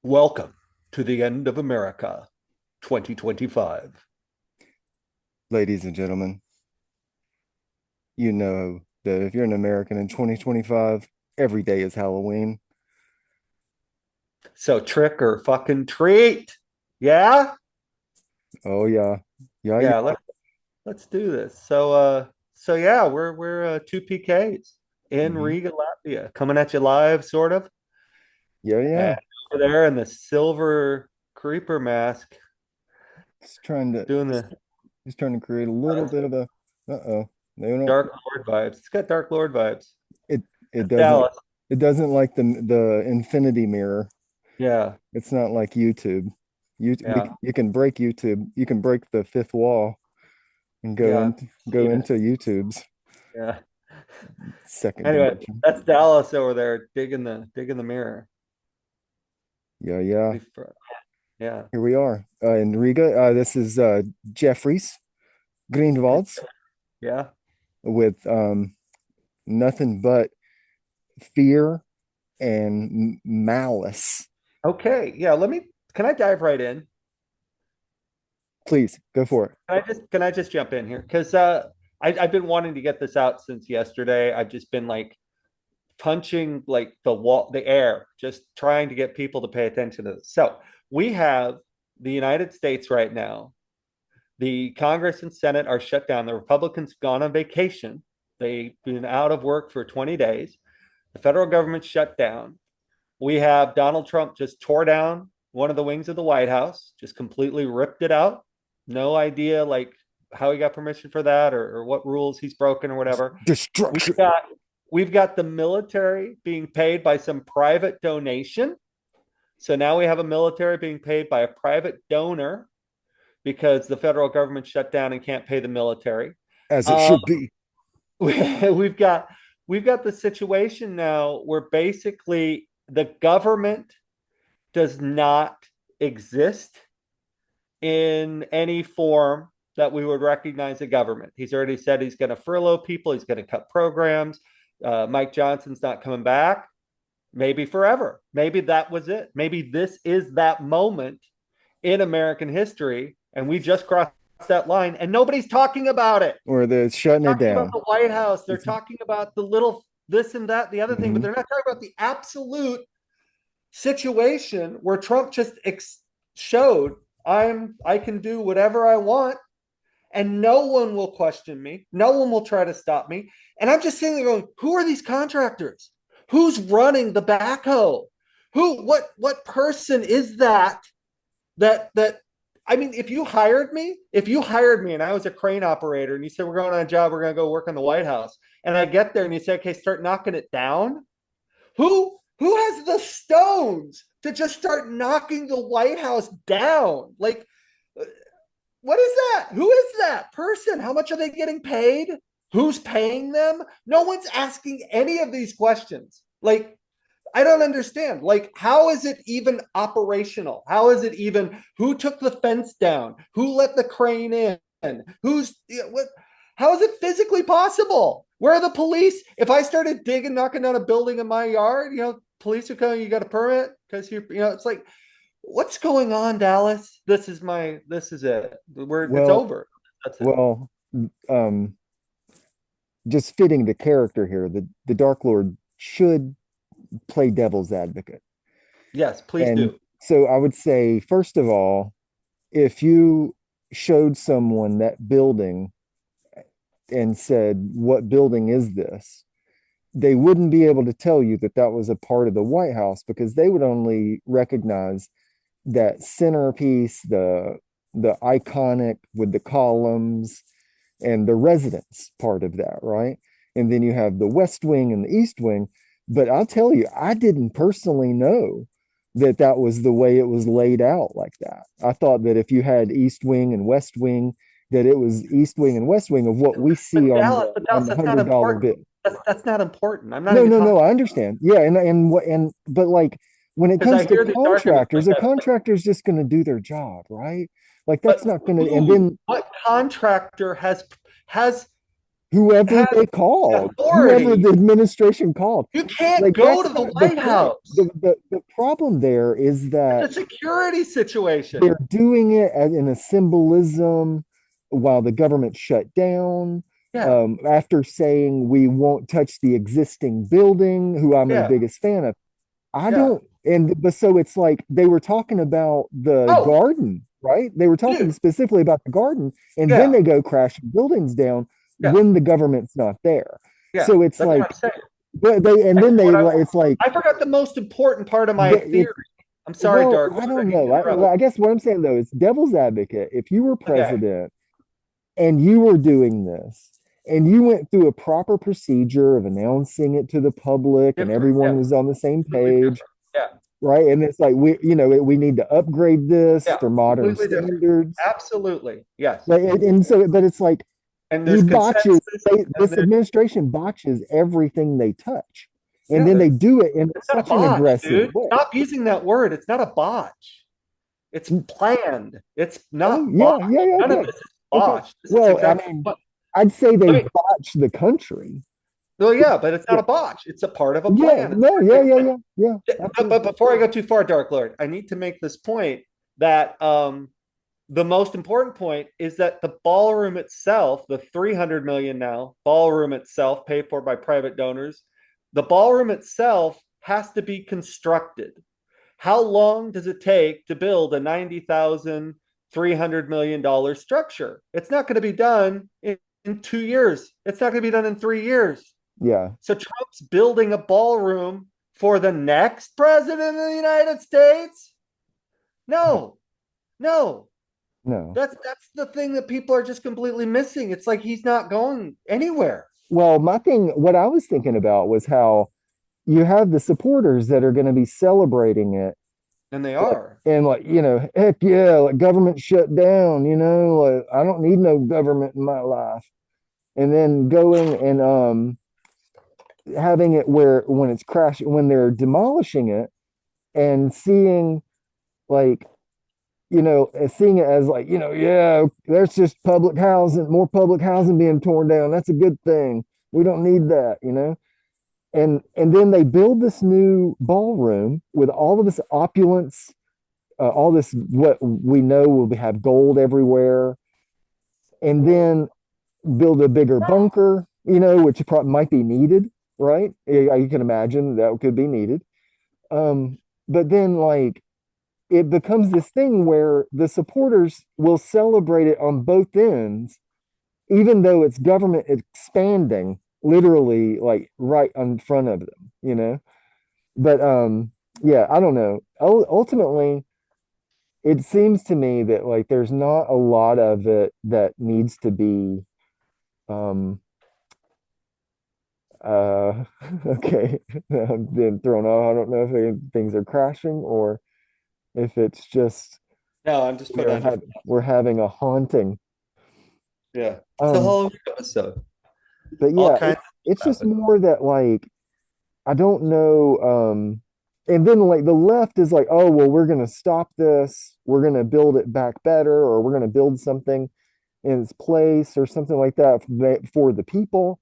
Welcome to the end of America 2025. Ladies and gentlemen, you know that if you're an American in 2025, every day is Halloween. So trick or fucking treat. Yeah? Oh yeah. Yeah, Yeah, yeah. let's do this. So yeah, we're two PKs in Hmm. Riga, Latvia, coming at you live, sort of. Yeah, And yeah. over there in the silver creeper mask, It's trying to doing the he's trying to create a little bit of a uh-oh. No, no. Dark Lord vibes. It's got Dark Lord vibes. It it That's doesn't Dallas. it doesn't like the infinity mirror. Yeah, It's not like YouTube. yeah, You can break YouTube. You can break the fifth wall and yeah. go Seen it. into YouTube's Yeah. second Anyway, dimension. that's Dallas over there digging the mirror. Yeah, yeah. Pretty Yeah. Here we are in Riga. This is Jeffries Greenwalds Yeah. with nothing but fear and malice. Okay. Yeah. Can I dive right in? Please go for it. Can I just jump in here? Because I've been wanting to get this out since yesterday. I've just been like punching like the air, just trying to get people to pay attention to this. So we have the United States right now. The Congress and Senate are shut down. The Republicans gone on vacation. They've been out of work for 20 days. The federal government shut down. We have Donald Trump just tore down one of the wings of the White House, just completely ripped it out. No idea like how he got permission for that or what rules he's broken or whatever. We've Destruction. got we've got the military being paid by some private donation. So now we have a military being paid by a private donor because the federal government shut down and can't pay the military. As it Um, should be. we've got we've got the situation now where basically the government does not exist in any form that we would recognize a government. He's already said he's going to furlough people, he's going to cut programs. Mike Johnson's not coming back, maybe forever. Maybe that was it. Maybe this is that moment in American history, and we just crossed that line, and nobody's talking about it. Or they're shutting it Talking about down. the White House, they're It's, talking about the little this and that, the other thing, but mhm. they're not talking about the absolute situation where Trump just showed I can do whatever I want and no one will question me. No one will try to stop me. And I'm just sitting there going, who are these contractors? Who's running the backhoe? What person is that I mean, if you hired me and I was a crane operator and you said we're going on a job, we're going to go work on the White House, and I get there and you say, okay, start knocking it down. Who has the stones to just start knocking the White House down? Like, what is that? Who is that person? How much are they getting paid? Who's paying them? No one's asking any of these questions. Like, I don't understand. Like, how is it even operational? How is it even who took the fence down? Who let the crane in? Who's what? How is it physically possible? Where are the police? If I started digging, knocking down a building in my yard, police are coming. You got a permit because it's like, what's going on, Dallas? This is it. It's Well, over. That's it. well, um, just fitting the character here, the Dark Lord should play devil's advocate. Yes, please And do. so I would say, first of all, if you showed someone that building and said, "What building is this?" they wouldn't be able to tell you that that was a part of the White House because they would only recognize that centerpiece, the iconic with the columns and the residence part of that, right? And then you have the West Wing and the East Wing. But I'll tell you, I didn't personally know that that was the way it was laid out like that. I thought that if you had East Wing and West Wing, that it was East Wing and West Wing of what we see But on Dallas, the that's not $100 important. bill. That's not important. I'm not No, even no, no, talking I understand. Yeah, and but like when it because I comes to hear these arguments like contractors, a that. contractor's just going to do their job, right? Like But that's not going to. And who? then What contractor has whoever has they the called, whoever authority. the administration called. You can't Like go to that's the not the White point. House. The problem there is It's that a security situation. they're doing it as in a symbolism while the government shut down. Yeah, After saying we won't touch the existing building, who I'm the yeah, biggest fan of. I yeah. don't, and but so it's like they were talking about the Oh, garden, right? They were talking dude. specifically about the garden, and then Yeah, they go crashing buildings down yeah, when the government's not there. yeah. So it's That's what like, I'm saying. but they, and Like, then they, what it's like, I forgot the most important part of my it's, theory. I'm sorry, well, Dark I Lord. I don't hate know. to interrupt. I guess what I'm saying though is devil's advocate. If you were Okay, president and you were doing this, and you went through a proper procedure of announcing it to the public, and different. Yeah, everyone was on the same completely page, different. Yeah, right? And it's like we need to upgrade this yeah, for modern completely different. standards. Absolutely. Yes. Like, and so, but it's like And he there's botches. consensus, and This then administration botches everything they touch, and yeah, then they do it in it's not a such an botch, aggressive dude. way. Stop using that word. It's not a botch. It's planned. It's Oh not yeah, botched. yeah, yeah, None of okay, this is okay. botched. This is Well, I exactly mean, what. I'd say they Let me. botch the country. Well, yeah, but it's not Yeah, a botch. It's a part of a yeah, plan. It's no, part of yeah, a yeah, plan. yeah, yeah, But absolutely. before I go too far, Dark Lord, I need to make this point that the most important point is that the ballroom itself, the 300 million now ballroom itself, paid for by private donors, the ballroom itself has to be constructed. How long does it take to build a 90,000 $300 million structure? It's not going to be done in 2 years. It's not going to be done in 3 years. Yeah, So Trump's building a ballroom for the next president of the United States? No, no. no. That's the thing that people are just completely missing. It's like he's not going anywhere. Well, my thing, what I was thinking about was how you have the supporters that are going to be celebrating it, And they like, are. and like, heck yeah, like government shut down, like I don't need no government in my life. And then going and having it where when it's crashing, when they're demolishing it and seeing like, seeing it as like, yeah, there's just public housing, more public housing being torn down. That's a good thing. We don't need that. And then they build this new ballroom with all of this opulence, all this what we know will have gold everywhere, and then build a bigger bunker, which probably might be needed, right? You can imagine that could be needed. But then like it becomes this thing where the supporters will celebrate it on both ends, even though it's government expanding literally like right in front of them. But yeah, I don't know. Ultimately, it seems to me that like there's not a lot of it that needs to be um uh okay. I've been thrown off. I don't know if things are crashing or if it's just No, I'm just putting on different. we're having a haunting. Yeah. It's a Um, whole episode. but All yeah, kinds of it's stuff just happening. more that like I don't know. And then like the left is like, oh well, we're gonna stop this. We're gonna build it back better, or we're gonna build something in its place, or something like that for the people.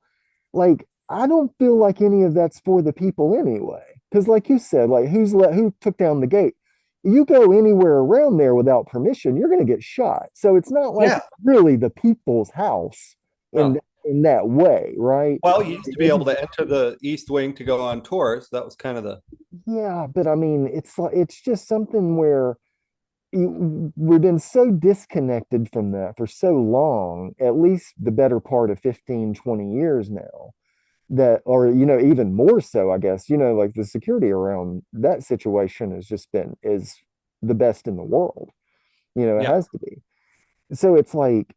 Like I don't feel like any of that's for the people anyway. Because like you said, like who took down the gate? You go anywhere around there without permission, you're gonna get shot. So it's not like Yeah. it's really the people's house in No. in that way, right? Well, you used to be It's able to enter the East Wing to go on tours. That was kind of the yeah, but I mean, it's like it's just something where we've been so disconnected from that for so long, at least the better part of 15, 20 years now, that, or, even more so, I guess, like the security around that situation has just is the best in the world. It yeah. has to be. So it's like,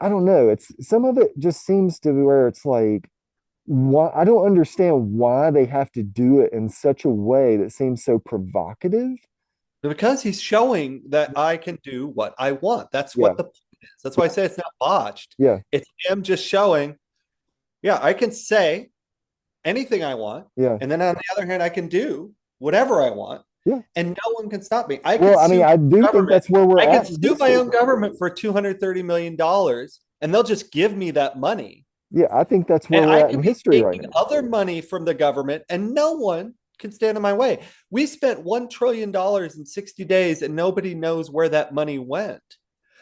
I don't know. It's some of it just seems to be where it's like, why I don't understand why they have to do it in such a way that seems so provocative. Because he's showing that I can do what I want. That's Yeah, what the point is. That's why I say it's not botched. yeah, It's him just showing, yeah, I can say anything I want. yeah, And then on the other hand, I can do whatever I want. yeah. And no one can stop me. I could Well, I mean, sue I do think government. that's where we're I could at in sue my history. own government for $230 million and they'll just give me that money. Yeah, I think that's where And we're I at in could be history right taking now. other money from the government and no one can stand in my way. We spent $1 trillion in 60 days and nobody knows where that money went.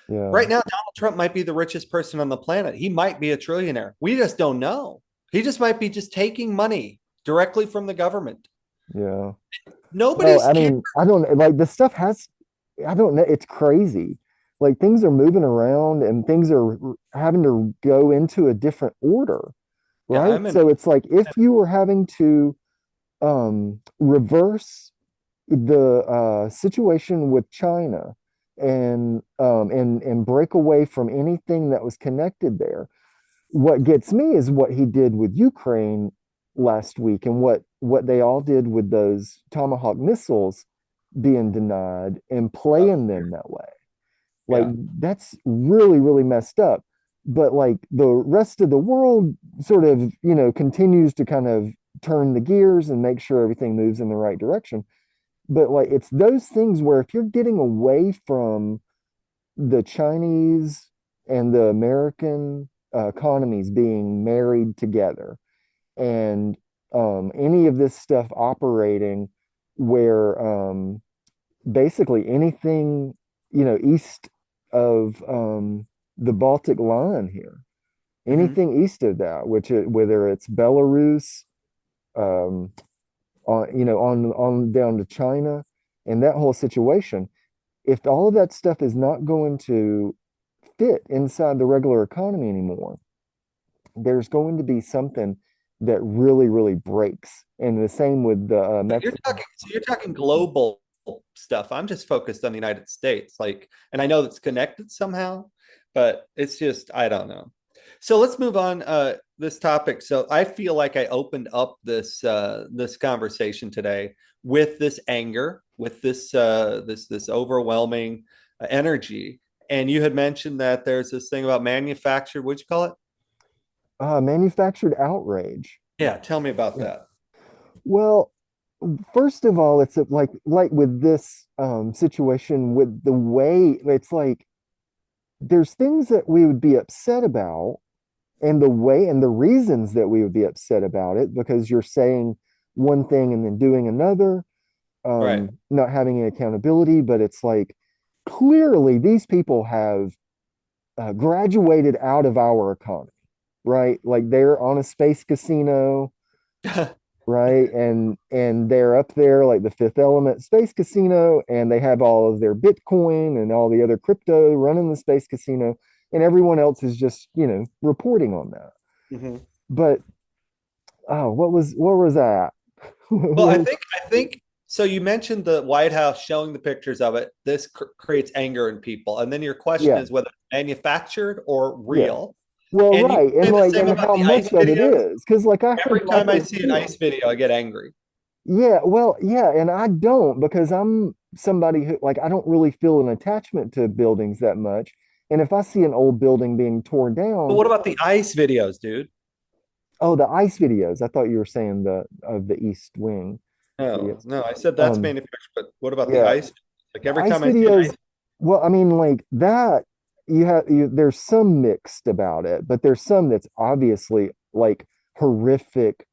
Yeah, Right now, Donald Trump might be the richest person on the planet. He might be a trillionaire. We just don't know. He just might be just taking money directly from the government. yeah. No, Nobody's I cared. mean, I don't like the stuff has, I don't know, it's crazy. Like things are moving around and things are having to go into a different order, Yeah, right? So it's like if you were having to reverse the situation with China and break away from anything that was connected there. What gets me is what he did with Ukraine last week and what they all did with those Tomahawk missiles being denied and playing them that way. Like yeah. that's really, really messed up. But like the rest of the world sort of, continues to kind of turn the gears and make sure everything moves in the right direction. But like it's those things where if you're getting away from the Chinese and the American economies being married together and any of this stuff operating where basically anything, east of the Baltic line here, Mhm. anything east of that, whether it's Belarus, um, on down to China and that whole situation, if all of that stuff is not going to fit inside the regular economy anymore, there's going to be something that really, really breaks. And the same with the Mexican. So you're talking global stuff. I'm just focused on the United States. Like, and I know that's connected somehow, but it's just I don't know. So let's move on this topic. So I feel like I opened up this conversation today with this anger, with this overwhelming energy. And you had mentioned that there's this thing about manufactured, what'd you call it? Manufactured outrage. Yeah, tell me about Yeah. that. Well, first of all, it's like with this situation with the way it's like there's things that we would be upset about and the way and the reasons that we would be upset about it because you're saying one thing and then doing another, Right. not having any accountability, but it's like clearly these people have graduated out of our economy, right? Like they're on a space casino, right? And they're up there like the Fifth Element space casino, and they have all of their Bitcoin and all the other crypto running the space casino, and everyone else is just, reporting on that. Mhm. But oh, what was that? Well, What was, I think so. You mentioned the White House showing the pictures of it. This creates anger in people, and then your question yeah, is whether it's manufactured or yeah. real. Well, And you right. say And the like same and about how the ICE much of it videos. is. Because like I heard Every time I Michael see an Steele. ICE video, I get angry. Yeah, well, yeah, and I don't because I'm somebody who like I don't really feel an attachment to buildings that much. And if I see an old building being torn But down, what about the ICE videos, dude? oh, the ice videos. I thought you were saying the of the East Wing No, videos. no, I said that's Um, manufactured. But what about the yeah, ICE? Like the every ice time I see an videos. ICE, Well, I mean, like that. There's some mixed about it, but there's some that's obviously like horrific,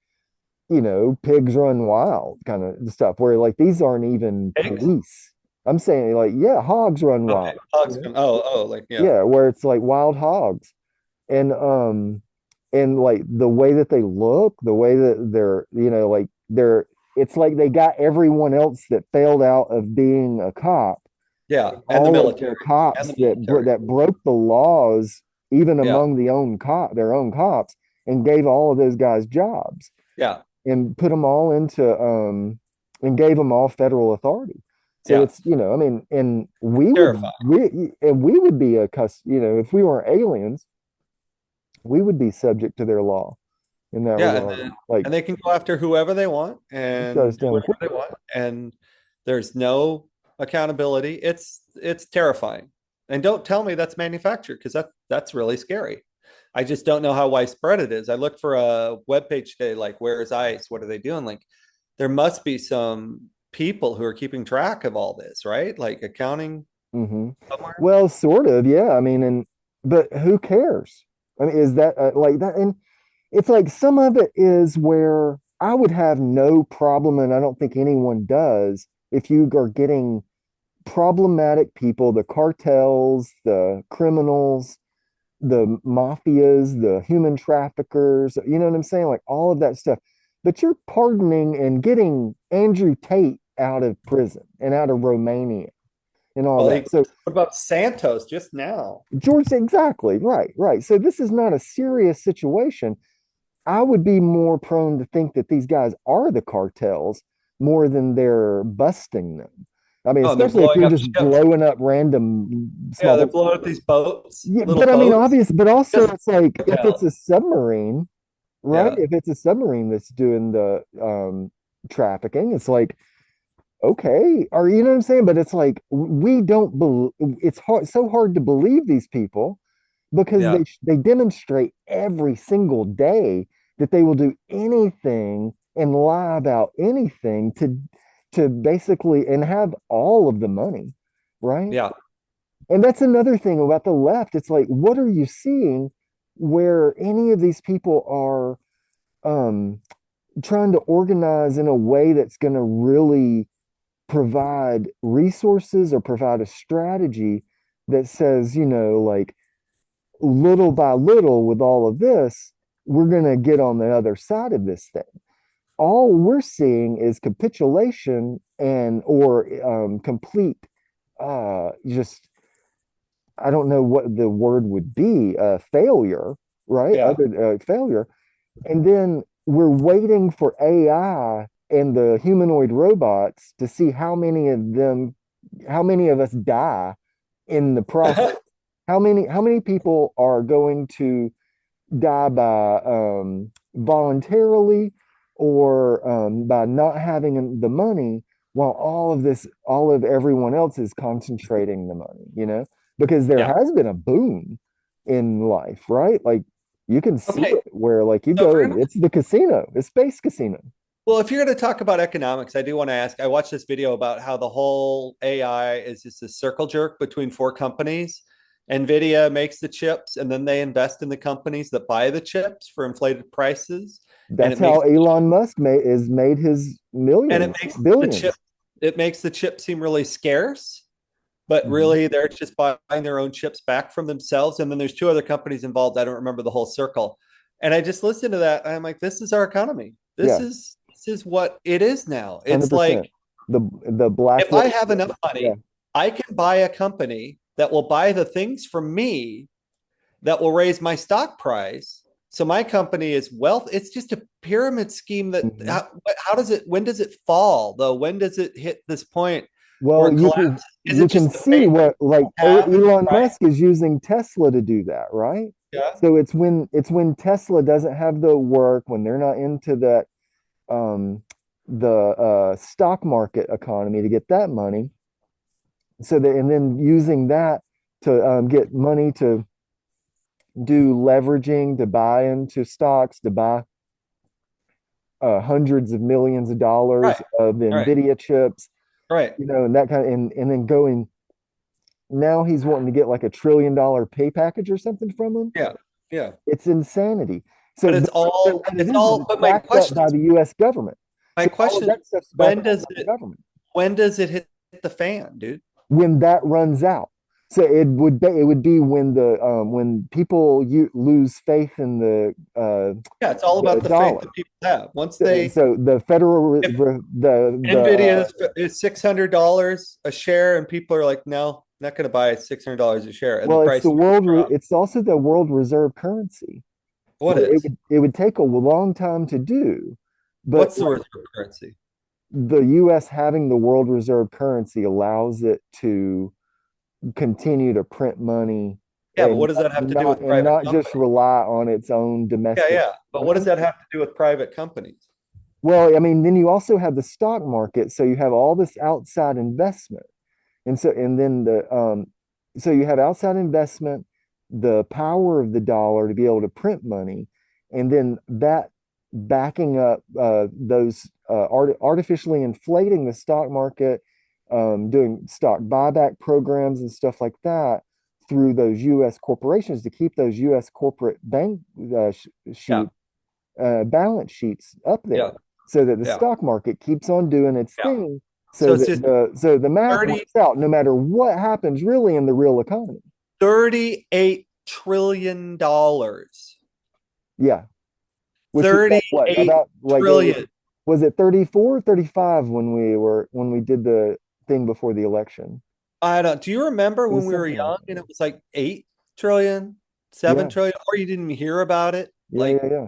pigs run wild kind of stuff where like these aren't even pigs. police. I'm saying like, yeah, hogs run Okay, wild, hogs. Oh, like yeah, yeah, where it's like wild hogs. And like the way that they look, the way that they're, like it's like they got everyone else that failed out of being a cop, yeah, and the all of military, their and cops the military. that broke the laws even Yeah, among their own cops and gave all of those guys jobs yeah, and put them all into and gave them all federal authority. So yeah. it's, I mean, and Terrifying. we would be if we weren't aliens, we would be subject to their law in that Yeah, regard. Like and they can go after whoever they want shut us and do down whatever quick. they want, and there's no accountability. It's terrifying. And don't tell me that's manufactured because that's really scary. I just don't know how widespread it is. I looked for a web page today, like where is ICE? What are they doing? Like there must be some people who are keeping track of all this, right? Like accounting Hmm. somewhere. Well, sort of, yeah. I mean, but who cares? I mean, is that like that? And it's like some of it is where I would have no problem, and I don't think anyone does, if you are getting problematic people, the cartels, the criminals, the mafias, the human traffickers, you know what I'm saying? Like all of that stuff. But you're pardoning and getting Andrew Tate out of prison and out of Romania and all Well, that. So what about Santos just now? George, exactly, right, right. So this is not a serious situation. I would be more prone to think that these guys are the cartels more than they're busting them. I mean, Oh, and they're especially if blowing you're up just ships. blowing up random Yeah, small they're boats. blowing up these boats, Yeah, little but I mean, boats. obvious, but also Just it's like if it's yeah, a submarine, right? yeah, If it's a submarine that's doing the trafficking, it's like, okay, or you know what I'm saying? But it's like we don't believe it's hard, so hard to believe these people because yeah, they demonstrate every single day that they will do anything and lie about anything to basically and have all of the money, right? yeah. And that's another thing about the left. It's like, what are you seeing where any of these people are trying to organize in a way that's going to really provide resources or provide a strategy that says, like little by little with all of this, we're going to get on the other side of this thing. All we're seeing is capitulation and or complete just I don't know what the word would be, failure, right? Yeah. Other failure. And then we're waiting for AI and the humanoid robots to see how many of us die in the process. How many people are going to die by voluntarily or by not having the money while all of everyone else is concentrating the money, because there Yeah. has been a boom in life, right? Like you can see Okay. it where like you So if go we're and gonna, it's the casino, it's space casino. well, if you're going to talk about economics, I do want to ask. I watched this video about how the whole AI is just a circle jerk between four companies. NVIDIA makes the chips, and then they invest in the companies that buy the chips for inflated prices, and That's how Elon Musk is made his and it millions, makes the chip billions. it makes the chip seem really scarce, but Mhm. really they're just buying their own chips back from themselves. And then there's two other companies involved. I don't remember the whole circle. And I just listened to that. And I'm like, this is our economy. Yeah, This is what it is now. It's 100%. like The black if I wall. have Yeah, enough yeah. money, I can buy a company that will buy the things from me that will raise my stock price. So my company is wealth. It's just a pyramid scheme that Mhm. how does it when does it fall though? When does it hit this point where Well, it you can collapses? Is you it can just the see faith what like people have in Elon right? Musk is using Tesla to do that, right? Yeah. So it's when Tesla doesn't have the work, when they're not into that um the stock market economy to get that money. So that and then using that to get money to do leveraging, to buy into stocks, to buy hundreds of millions of dollars Right. of Right. Nvidia chips, Right. and that kind of and then going now he's wanting to get like $1 trillion pay package or something from them. Yeah. Yeah. It's insanity. So, But but so what it is it's but backed up by the U.S. government. my So all of question is that stuff's when backed up does by the government. it hit the fan, dude? When that runs out, so it would be when people lose faith in Yeah, it's all the about the faith dollar. that people have. Once So, they so the federal if the Nvidia is $600 a share, and people are like, no, not going to buy $600 a share, and the well, it's price the is going to drop. it's also the world reserve currency. What Well, it is? would it would take a long time to do, but What's the reserve currency? the US having the world reserve currency allows it to continue to print money Yeah, but and what does that have to do not with private just companies? rely on its own Yeah, domestic yeah. But what does economy. that have to do with private companies? Well, I mean, then you also have the stock market, so you have all this outside investment. And then so you have outside investment, the power of the dollar to be able to print money, and then that backing up those artificially inflating the stock market, doing stock buyback programs and stuff like that through those U.S. corporations to keep those U.S. corporate bank Yeah. sheet balance sheets up Yeah. there, so that the Yeah. stock market keeps on doing its Yeah. thing, So so it's that just the math 30, works out no matter what happens really in the real economy. $38 trillion. Yeah, which was like what 38 about like it trillion. was it 34, 35 when we did the thing before the election? I don't, do you remember It when was we were something like young that. and it was like 8 trillion, seven Yeah, trillion, or you didn't hear about it? yeah, Like, yeah, yeah.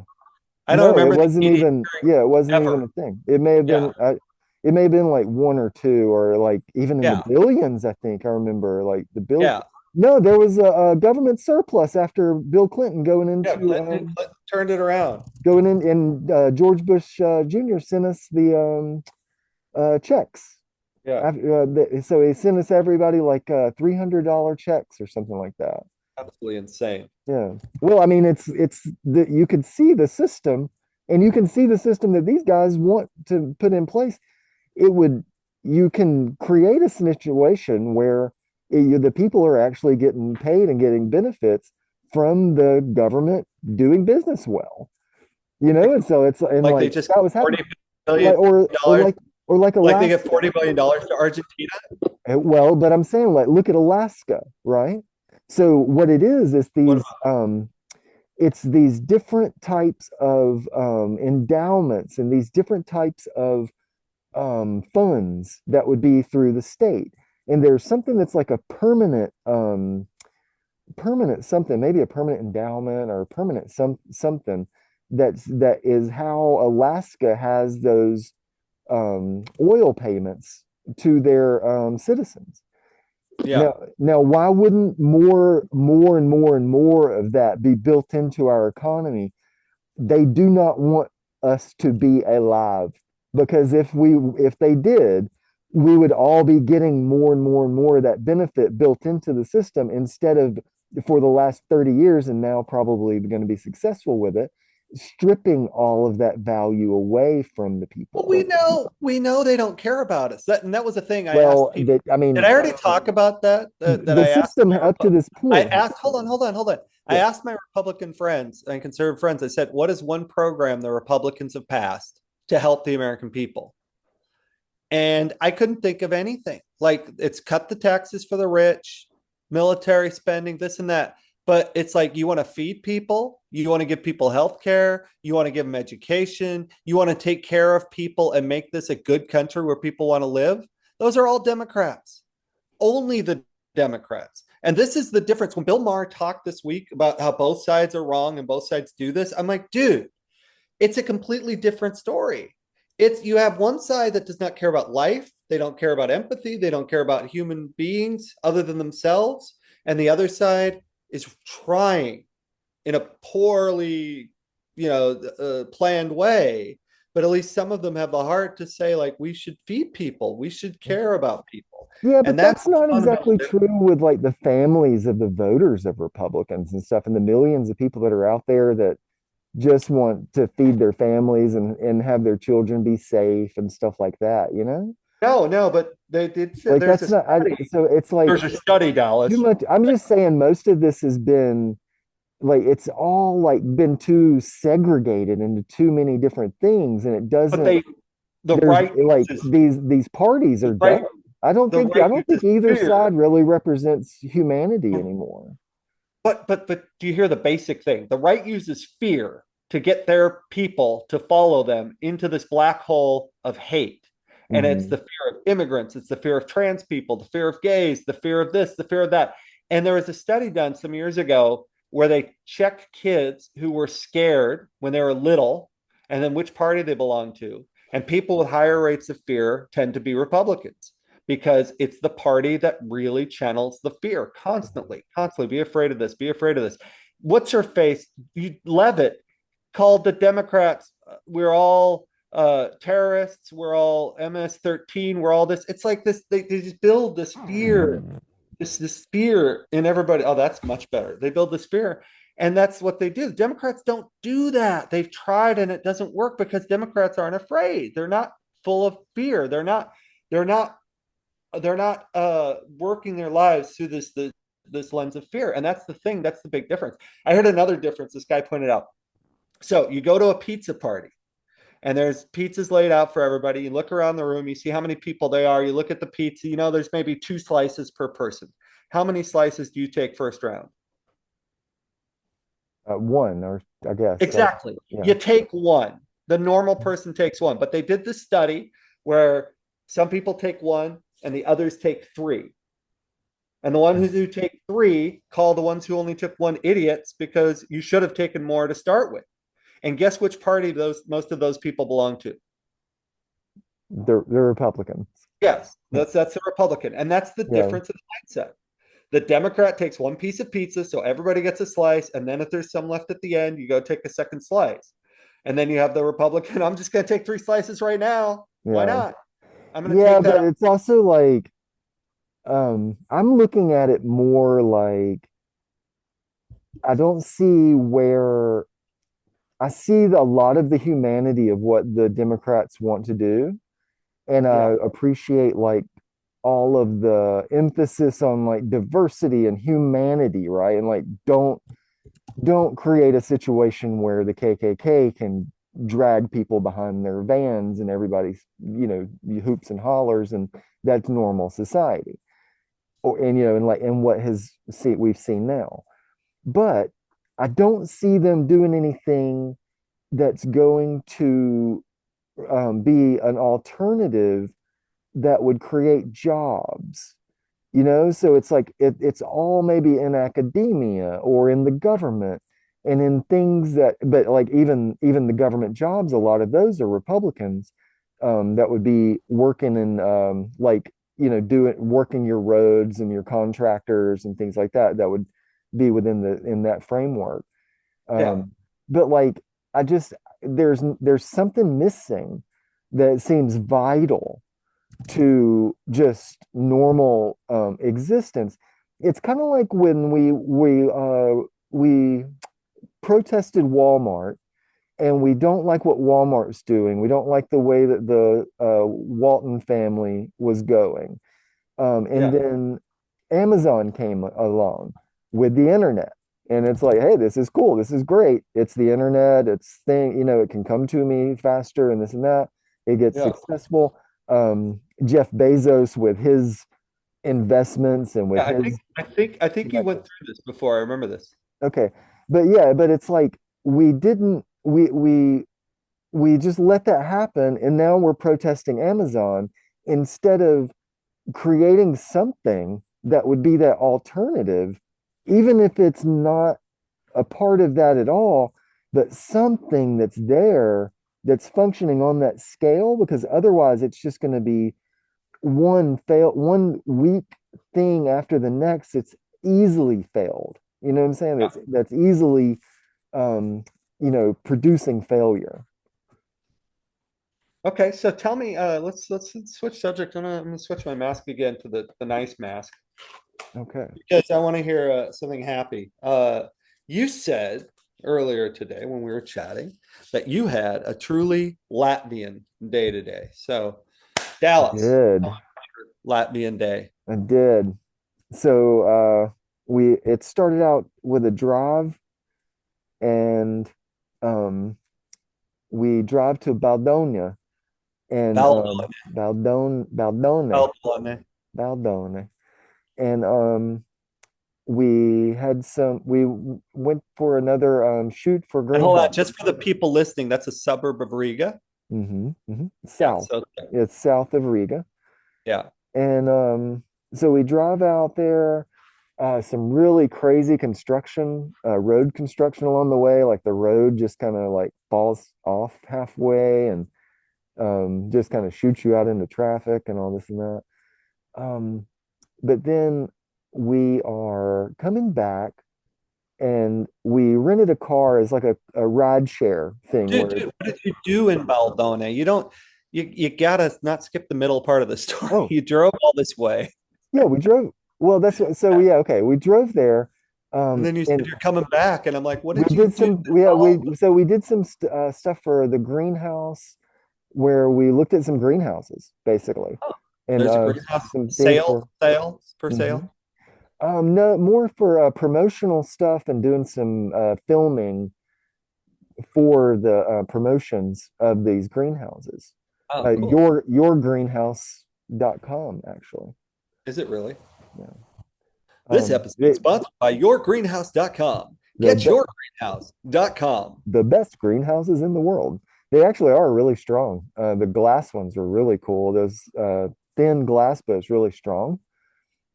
I don't No, it remember the wasn't media even. hearing Yeah, it wasn't even ever. a thing. It may have Yeah. been. It may have been like one or two, or like even in the Yeah. billions. I think I remember like the bill. Yeah. No, there was a government surplus after Bill Clinton Yeah. Clinton turned it around. going in, and George Bush Jr. sent us the checks. Yeah. So he sent us everybody like $300 checks or something like that. Absolutely insane. Yeah. Well, I mean, it's that you could see the system, and you can see the system that these guys want to put in place. It would You can create a situation where the people are actually getting paid and getting benefits from the government doing business well. And so it's and Like they like just that was happening, 40 billion like dollars, or like like they get Alaska. $40 billion to Argentina. Well, but I'm saying like look at Alaska, right? So what it is What these about it's these different types of endowments and these different types of funds that would be through the state. And there's something that's like a permanent something, maybe a permanent endowment or a permanent something that is how Alaska has those oil payments to their citizens. yeah. Now, why wouldn't more of that be built into our economy? They do not want us to be alive, because if they did, we would all be getting more of that benefit built into the system, instead of for the last 30 years, and now probably going to be successful with it, stripping all of that value away from the Well, people. we know they don't care about us. That was the thing I asked Well, people. I Did mean, I already talk about that? That the I asked system up to this I point. asked, hold on. I Yeah. asked my Republican friends and conservative friends, I said, what is one program the Republicans have passed to help the American people? And I couldn't think of anything. Like it's cut the taxes for the rich, military spending, this and that. But it's like you want to feed people, you want to give people health care, you want to give them education, you want to take care of people and make this a good country where people want to live. Those are all Democrats. Only the Democrats. And this is the difference. When Bill Maher talked this week about how both sides are wrong and both sides do this, I'm like, dude, it's a completely different story. It's you have one side that does not care about life, they don't care about empathy, they don't care about human beings other than themselves, and the other side is trying in a poorly, planned way, but at least some of them have the heart to say like we should feed people, we should care about people, Yeah, but and that's that's not fundamental exactly difference. true with like the families of the voters of Republicans and stuff, and the millions of people that are out there that just want to feed their families and have their children be safe and stuff like that. No, but they did say Like there's that's a not study. so it's like There's a study, too Dallas, much. I'm just saying most of this has been like it's all like been too segregated into too many different things, and it but doesn't they the there's right like uses these parties the are done. right I the right don't think uses either fear. side really represents humanity anymore. But do you hear the basic thing? The right uses fear to get their people to follow them into this black hole of hate. And it's Hmm. the fear of immigrants, it's the fear of trans people, the fear of gays, the fear of this, the fear of that. And there was a study done some years ago where they checked kids who were scared when they were little and then which party they belonged to. And people with higher rates of fear tend to be Republicans because it's the party that really channels the fear constantly. Be afraid of this, be afraid of this. What's her face? Levitt called the Democrats, we're all terrorists, we're all MS-13, we're all this. It's like this, they just build this fear, this fear in everybody. Oh, that's much better. They build this fear. And that's what they do. The Democrats don't do that. They've tried and it doesn't work because Democrats aren't afraid. They're not full of fear. They're not working their lives through this this lens of fear. And that's the thing. That's the big difference. I heard another difference. This guy pointed out. So you go to a pizza party and there's pizzas laid out for everybody. You look around the room, you see how many people they are. You look at the pizza, there's maybe 2 slices per person. How many slices do you take first round? One, or I guess, like, Exactly. yeah. You take one. The normal person takes one, but they did this study where some people take one and the others take three. And the ones who take three call the ones who only took one idiots because you should have taken more to start with. And guess which party most of those people belong to? They're Republicans. Yes, Yeah. that's a Republican. And that's the Yeah. difference in mindset. The Democrat takes one piece of pizza, so everybody gets a slice, and then if there's some left at the end, you go take a second slice. And then you have the Republican, I'm just gonna take 3 slices right now. Why Yeah. not? I'm gonna Yeah, take that. but it's also like I'm looking at it more like I don't see where I see a lot of the humanity of what the Democrats want to do, and I Yeah, appreciate like all of the emphasis on like diversity and humanity, right? And like don't create a situation where the KKK can drag people behind their vans and everybody's, hoops and hollers, and that's normal society. Or and like and what has see we've seen now. But I don't see them doing anything that's going to be an alternative that would create jobs. So it's like it's all maybe in academia or in the government and in things that, but like even the government jobs, a lot of those are Republicans that would be working in like doing working your roads and your contractors and things like that, that would be within the in that framework. yeah. But like I just there's something missing that seems vital to just normal existence. It's kind of like when we protested Walmart, and we don't like what Walmart's doing. We don't like the way that the Walton family was going. And Yeah. then Amazon came along with the internet. And it's like, hey, this is cool. This is great. It's the internet. It's it can come to me faster and this and that. It gets Yeah. successful. Jeff Bezos with his investments and with Yeah. I his think I think I think you went through this before. I remember this. okay. But yeah, but it's like we didn't we just let that happen, and now we're protesting Amazon instead of creating something that would be that alternative, even if it's not a part of that at all, but something that's there that's functioning on that scale, because otherwise it's just going to be one weak thing after the next. It's easily failed. You know what I'm saying? Yeah. That's easily producing failure. Okay, so tell me, let's switch subject. I'm gonna switch my mask again to the nice mask Okay. because I want to hear something happy. You said earlier today when we were chatting that you had a truly Latvian day today. So I Dallas, did. Latvian day. I did. So we it started out with a drive, and we drive to Baldonia, and Baldone, Baldone. Baldone, and we went for another shoot for And hold on, greenhouse. just for the people listening, that's a suburb of Riga. Yeah, South. so It's south of Riga. yeah, And so we drive out there, some really crazy construction, road construction along the way. Like the road just kind of like falls off halfway, and just kind of shoots you out into traffic and all this and that. But then we are coming back, and we rented a car as like a ride share thing dude, where, what did you do in Baldone? You gotta not skip the middle part of the story. oh, You drove all this way, yeah, we drove. Well, that's what, so yeah, okay. We drove there, and then you said and you're coming back, and I'm like, what we did you did do? some, yeah, we did some stuff for the greenhouse, where we looked at some greenhouses basically, Oh, and there's a greenhouse some things for, sale for mhm. sale. No, more for promotional stuff and doing some filming for the promotions of these greenhouses. Oh, cool. Yourgreenhouse.com actually. Is it really? Yeah. This episode They, sponsored by yourgreenhouse.com. the Get be- yourgreenhouse.com. the best greenhouses in the world. They actually are really strong. The glass ones are really cool. Those thin glass, but it's really strong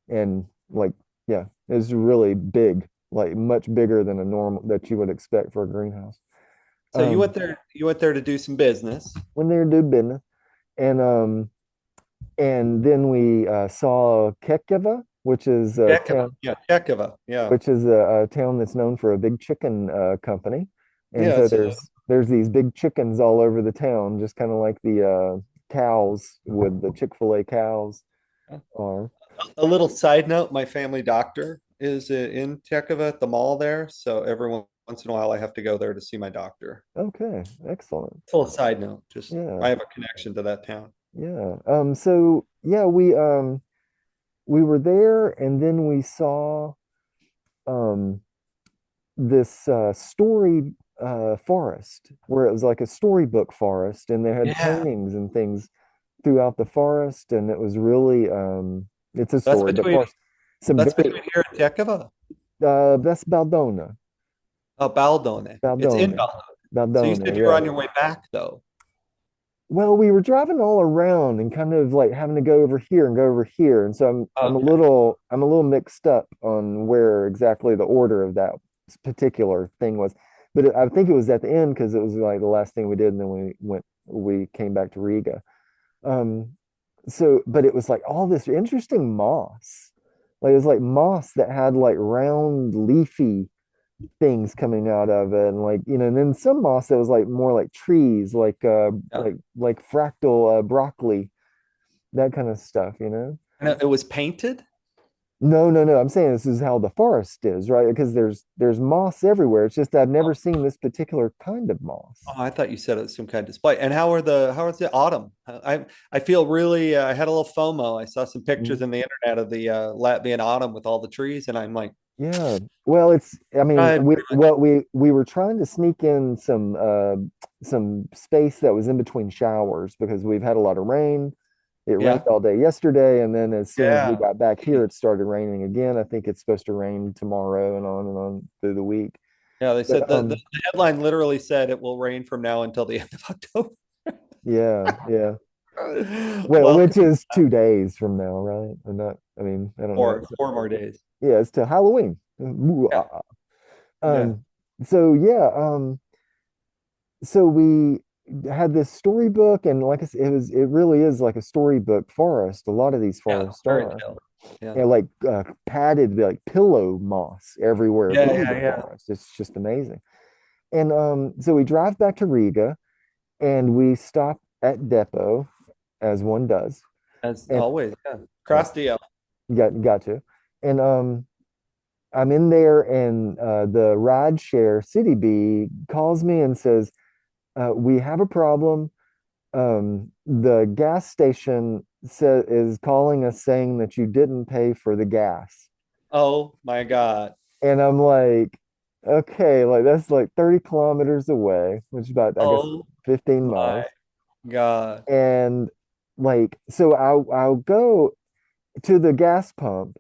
and like yeah, it's really big, like much bigger than a normal that you would expect for a greenhouse. So Um, you went there to do some business. when they're doing business, and then we saw Kekava, which is a Chekova. town, Yeah, Chekova. Yeah. a town that's known for a big chicken company. And Yeah, so it's there's these big chickens all over the town, just kind of like the cows with the Chick-fil-A cows are. a little side note. My family doctor is in Chekova at the mall there. So every once in a while I have to go there to see my doctor. Okay, excellent. Full side note, just Yeah, I have a connection to that town. yeah. So yeah, we were there, and then we saw um this story forest where it was like a storybook forest, and they had Yeah. paintings and things throughout the forest, and it was really it's a That's storybook between forest. Some that's very between here and Chekova. that's Baldona. Oh, Baldone. It's in Baldone. Baldone. So you Baldone, said you were yeah. on your way back though. Well, we were driving all around and kind of like having to go over here and go over here. And so Okay. I'm a little mixed up on where exactly the order of that particular thing was. But I think it was at the end because it was like the last thing we did, and then we came back to Riga. Um, but it was like all this interesting moss. Like it was like moss that had like round leafy things coming out of it, and like and then some moss that was like more like trees, Yeah. like fractal broccoli, that kind of stuff. And it was painted. No, no, no, I'm saying this is how the forest is, right? Because there's moss everywhere. It's just I've never seen this particular kind of moss. Oh, I thought you said it was some kind of display. And how was the autumn? I feel really I had a little FOMO. I saw some pictures Mm, in the internet of the Latvian autumn with all the trees, and I'm like, yeah, well, I mean, I pretty much we were trying to sneak in some space that was in between showers because we've had a lot of rain. It rained yeah, all day yesterday, and then as soon as we yeah. got back here, it started raining again. I think it's supposed to rain tomorrow and on through the week. Yeah, they said But the headline literally said it will rain from now until the end of October. yeah, yeah. Well, which Welcome. is 2 days from now, right? Or not? I mean, I don't know. Four more days. Yeah, it's to Halloween. Yeah, yeah, Um, so yeah, so we had this storybook, and like I said, it really is like a storybook forest. A lot of these yeah. forests Very are. chill. Yeah, Like padded like pillow moss everywhere yeah, through yeah, the yeah. forest. It's just amazing. And so we drive back to Riga, and we stop at Depot, as one does. As And always. Yeah, yeah, cross deal. got to. And I'm in there, and the ride share City Bee calls me and says, "We have a problem. The gas station is calling us saying that you didn't pay for the gas." Oh my God. And I'm like, okay, like that's like 30 kilometers away, which is about, I guess, Oh 15 my miles. God. And like, so I'll go to the gas pump,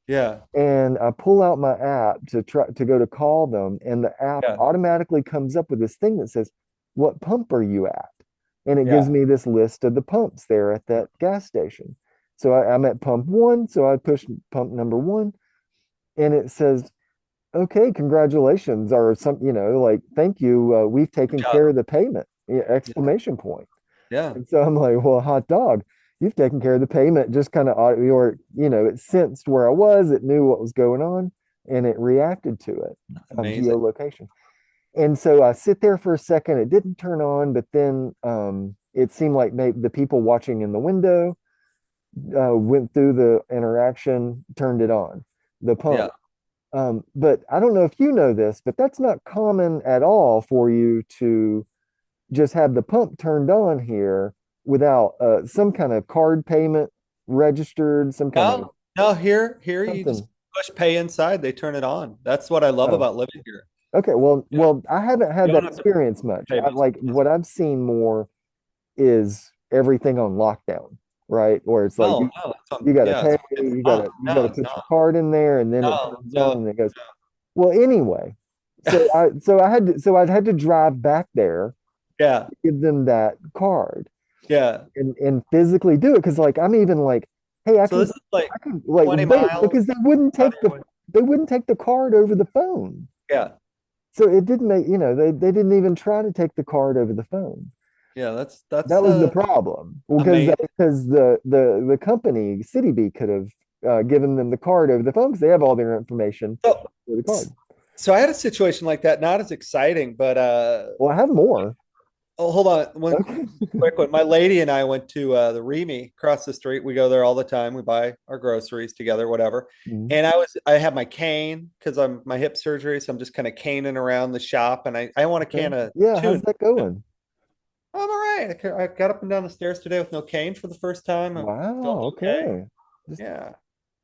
Yeah, and I pull out my app to try to go to call them, and the app yeah, automatically comes up with this thing that says, "What pump are you at?" And it gives yeah, me this list of the pumps there at that gas station. So I'm at pump one, so I push pump number one, and it says, "Okay, congratulations," or some, like, "Thank you, we've good taken job. care of the payment," yeah, Yeah, exclamation point. yeah, And so I'm like, "Well, hot dog, you've taken care of the payment." Just kind of, or it sensed where I was, it knew what was going on, and it reacted to it that's of amazing. geolocation. And so I sit there for a second. It didn't turn on, but then it seemed like maybe the people watching in the window went through the interaction, turned it on, the Yeah. pump. But I don't know if you know this, but that's not common at all for you to just have the pump turned on here without some kind of card payment registered, some kind of No, no, here you just something. push pay inside, they turn it on. That's what I love Oh, about living here. okay. Well, Yeah. I haven't had You that don't have to experience much. pay I like what I've seen more is everything on lockdown, right? Where it's like no, no, you got to yeah, pay, it's not. you got No, to it's put your not. card in there, and then it No, turns on no, and it goes. Well, anyway, so I'd had to drive back there, yeah, give them that card, yeah. and physically do it because like I'm even like, hey, So this is like I can like 20 wait miles because out of your way. they wouldn't take the card over the phone. Yeah, So it didn't make, they didn't even try to take the card over the phone. yeah, That that's was the problem. Well, amazing. because the company City could have given them the card over the phone because they have all their information So, for the card. so I had a situation like that, not as exciting, but Well, I have more. oh, hold on, one Okay. quick one. My lady and I went to the Remy across the street. We go there all the time. We buy our groceries together, whatever. Mhm. And I have my cane because I'm my hip surgery, so I'm just kind of caning around the shop, and I want a Okay. can of Yeah, how's tuna. that going? I'm all right. I got up and down the stairs today with no cane for the first time. I'm feeling Wow. okay. Okay. Just Yeah,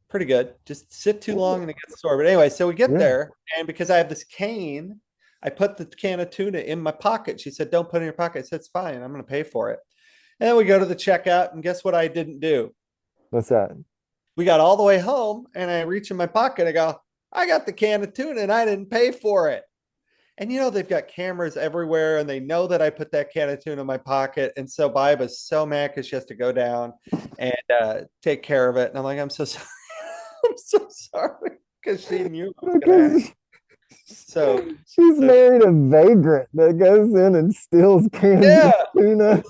pretty good. Just sit too yeah. long and it gets sore. But anyway, so we get Yeah. there, and because I have this cane, I put the can of tuna in my pocket. She said, "Don't put it in your pocket." I said, "It's fine. I'm going to pay for it." And then we go to the checkout, and guess what I didn't do? What's that? We got all the way home, and I reach in my pocket. I go, "I got the can of tuna, and I didn't pay for it." And they've got cameras everywhere, and they know that I put that can of tuna in my pocket. And so Biba's so mad because she has to go down and take care of it. And I'm like, I'm so sorry. I'm so sorry because she knew I was gonna ask. Because So, she's so married a vagrant that goes in and steals cans yeah, of tuna.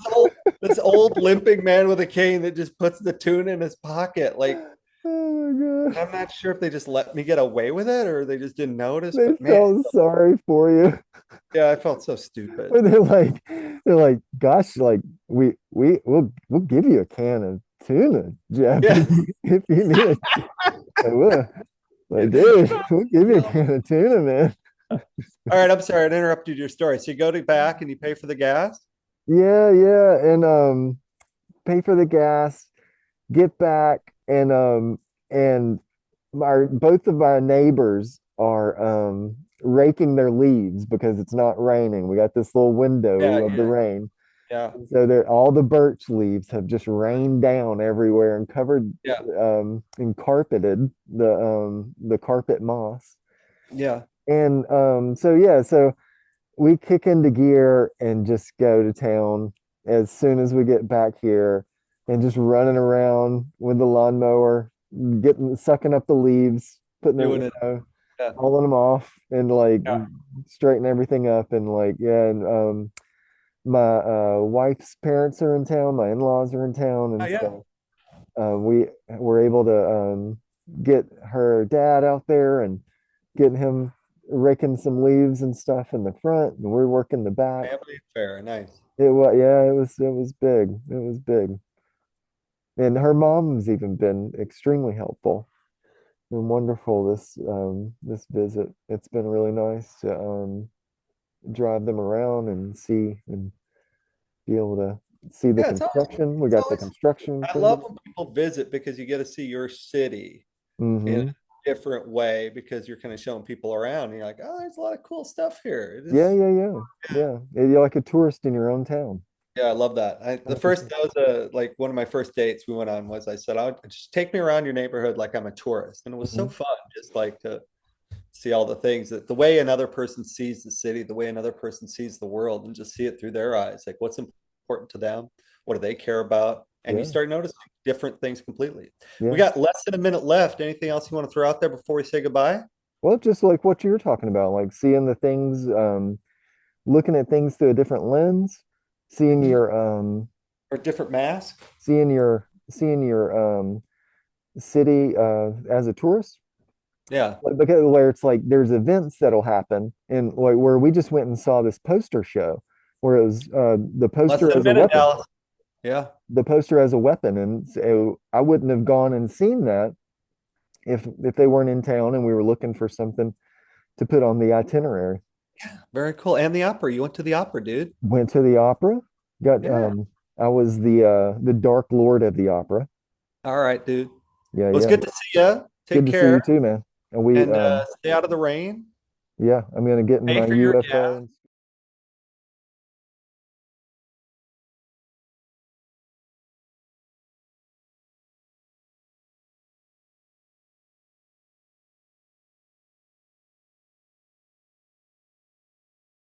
this old limping man with a cane that just puts the tuna in his pocket. Like, Oh my God. I'm not sure if they just let me get away with it or they just didn't notice. They But man, felt sorry for you. yeah, I felt so stupid. Or they're like, gosh, like we'll give you a can of tuna, Jeff, Yeah. if you need it. I will. Like, dude, we'll give you a can of tuna, man. All right, I'm sorry, I interrupted your story. So you go to back and you pay for the gas? Yeah, yeah. And pay for the gas, get back, and our both of our neighbors are raking their leaves because it's not raining. We got this little Yeah, window of the yeah, rain. yeah, So that all the birch leaves have just rained down everywhere and covered yeah, and carpeted the carpet moss. yeah. And so yeah, so we kick into gear and just go to town as soon as we get back here and just running around with the lawnmower, getting sucking up the leaves, putting them, Doing it. Yeah, hauling them off and like yeah. straighten everything up and like yeah and my wife's parents are in town, my in-laws are in town, Oh, and yeah. so we were able to get her dad out there and getting him raking some leaves and stuff in the front, and we're working the back. Family affair. Nice. It was yeah, it was big. It was big. And her mom's even been extremely helpful. Been wonderful this visit. It's been really nice to drive them around and see and be able to see the Yeah, construction. We it's got the always, construction I love crews. when people visit because you get to see your city in a Hmm. different way because you're kind of showing people around. And you're like, oh, there's a lot of cool stuff here. It Yeah, is, yeah, yeah, yeah. You're like a tourist in your own town. yeah, I love that. The first, 100%. that was like one of my first dates we went on was I said, I'll just take me around your neighborhood like I'm a tourist. And it was so Hmm. fun just like to see all the things that the way another person sees the city, the way another person sees the world, and just see it through their eyes. Like what's important to them, what do they care about, and you Yeah, start noticing different things completely. We yeah. got less than a minute left. Anything else you want to throw out there before we say goodbye? Well, just like what you were talking about, like seeing the things, looking at things through a different lens, seeing Mhm. your Or different mask? seeing your city as a tourist. Yeah. Like because where it's like there's events that'll happen and like where we just went and saw this poster show where it was the Less poster than a as a minute, weapon. Dallas. Yeah. The poster as a weapon. And so I wouldn't have gone and seen that if they weren't in town and we were looking for something to put on the itinerary. Very cool. And the opera. You went to the opera, dude. Went to the opera, got Yeah. I was the Dark Lord of the opera. All right, dude. Yeah, Well, it's yeah. good to see you. Take Good to see you care. too, man. And we and stay out of the rain. yeah, I'm gonna get in Pay my for your UFO gas. and